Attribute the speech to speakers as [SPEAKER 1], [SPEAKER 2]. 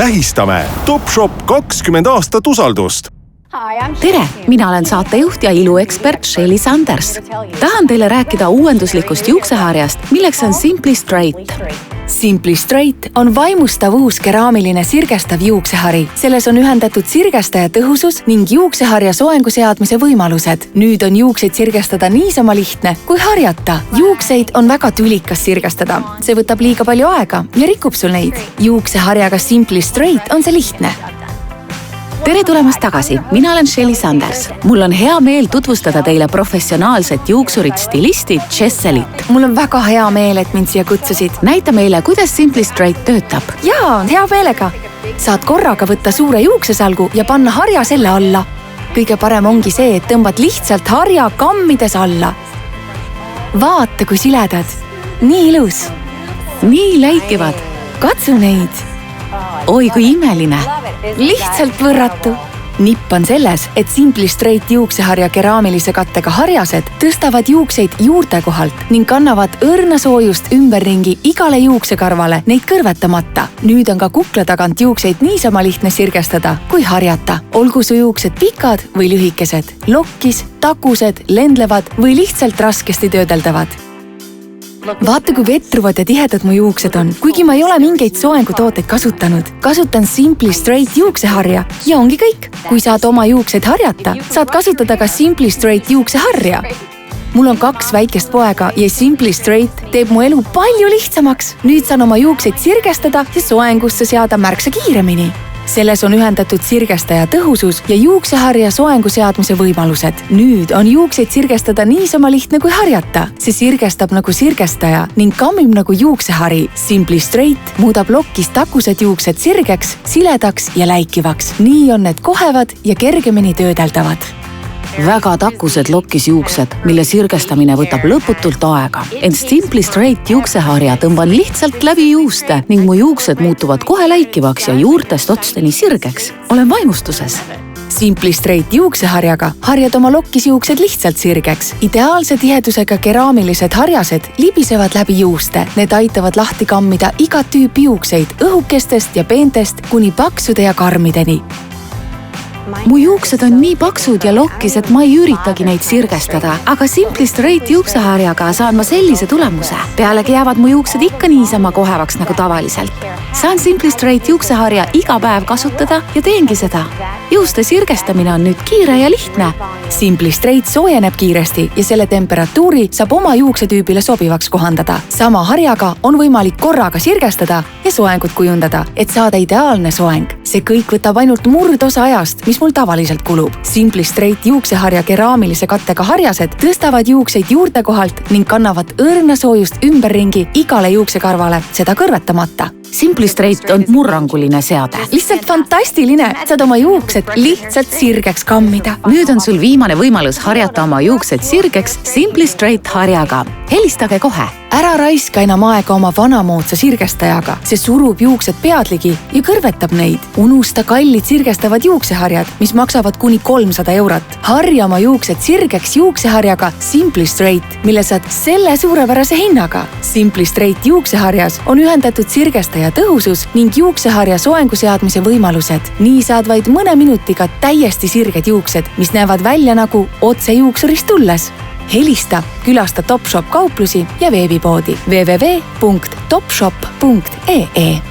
[SPEAKER 1] tähistame Topshop 20 aastat usaldust.
[SPEAKER 2] Tere, mina olen saatejuht ja iluekspert Shelly Sanders. Tahan teile rääkida uuenduslikust juukseharjast, milleks on Simply Straight. Simply Straight on vaimustav uus keraamiline sirgestav juuksehari. Selles on ühendatud sirgestaja tõhusus ning juukseharja soengu seadmise võimalused. Nüüd on juukseid sirgestada niisama lihtne kui harjata. Juukseid on väga tülikas sirgestada. See võtab liiga palju aega ja rikub sul neid. Juukseharjaga Simply Straight on see lihtne. Tere tulemast tagasi, mina olen Shelly Sanders. Mul on hea meel tutvustada teile professionaalset juuksurit stilisti Jesselit. Mul on väga hea meel, et mind siia kutsusid. Näita meile, kuidas Simply Straight töötab. Jaa, hea meelega. Saad korraga võtta suure juuksesalgu ja panna harja selle alla. Kõige parem ongi see, et tõmbad lihtsalt harja kammides alla. Vaata, kui siledad. Nii ilus. Nii läikivad. Katsu neid. Oi, kui imeline. Lihtsalt võrratu. Nipp on selles, et Simply Straight juukseharja keraamilise kattega harjased tõstavad juukseid juurte kohalt ning kannavad õrna soojust ümberringi igale juuksekarvale neid kõrvetamata. Nüüd on ka kukla tagant juukseid niisama lihtne sirgestada kui harjata. Olgu su juuksed pikad või lühikesed, lokkis, takused, lendlevad või lihtsalt raskesti töödeldavad. Vaata, kui vetruvad ja tihedad mu juuksed on. Kuigi ma ei ole mingeid soengutooteid kasutanud. Kasutan Simply Straight juukseharja ja ongi kõik. Kui saad oma juukseid harjata, saad kasutada ka Simply Straight juukseharja. Mul on 2 väikest poega ja Simply Straight teeb mu elu palju lihtsamaks. Nüüd saan oma juukseid sirgestada ja soengusse seada märksa kiiremini. Selles on ühendatud sirgestaja tõhusus ja juukseharja soengu seadmise võimalused. Nüüd on juukseid sirgestada niisama lihtne kui harjata. See sirgestab nagu sirgestaja ning kammib nagu juuksehari. Simply Straight muudab lokkis takused juuksed sirgeks, siledaks ja läikivaks. Nii on need kohevad ja kergemini töödeldavad. Väga takused lokkis juuksed, mille sirgestamine võtab lõputult aega. Ent Simply Straight juukseharja tõmban lihtsalt läbi juuste ning mu juuksed muutuvad kohe läikivaks ja juurtest otsteni sirgeks. Olen vaimustuses. Simply Straight juukseharjaga harjad oma lokkisjuuksed lihtsalt sirgeks. Ideaalse tihedusega keraamilised harjased libisevad läbi juuste. Need aitavad lahti kammida igat tüüpi juukseid õhukestest ja peentest kuni paksude ja karmideni. Mu juuksed on nii paksud ja lokkis, et ma ei üritagi neid sirgestada, aga Simply Straight juukseharjaga saan ma sellise tulemuse. Pealegi jäävad mu juuksed ikka niisama kohevaks nagu tavaliselt. Saan Simply Straight juukseharja iga päev kasutada ja teengi seda. Juuste sirgestamine on nüüd kiire ja lihtne. Simply Straight soojeneb kiiresti ja selle temperatuuri saab oma juuksetüübile sobivaks kohandada. Sama harjaga on võimalik korraga sirgestada ja soengut kujundada, et saada ideaalne soeng. See kõik võtab ainult murdosa ajast, mis mul tavaliselt kulub. Simply Straight juukseharja keraamilise kattega harjased tõstavad juukseid juurte kohalt ning kannavad õrna soojust ümberringi igale juuksekarvale, seda kõrvetamata. Simply Straight on murranguline seade. Lihtsalt fantastiline, saad oma juuksed lihtsalt sirgeks kammida. Nüüd on sul viimane võimalus harjata oma juuksed sirgeks Simply Straight harjaga. Helistage kohe. Ära raiska enam aega oma vanamoodsa sirgestajaga. See surub juuksed peadligi ja kõrvetab neid. Unusta kallid sirgestavad juukseharjad, mis maksavad kuni 300 €. Harja oma juuksed sirgeks juukseharjaga Simply Straight, mille saad selle suurepärase hinnaga. Simply Straight juukseharjas on ühendatud sirgestaja tõhusus ning juukseharja soengu seadmise võimalused. Nii saad vaid mõne minutiga täiesti sirged juuksed, mis näevad välja nagu otse juuksurist tulles. Helista, külasta Topshop kauplusi ja veebipoodi www.topshop.ee.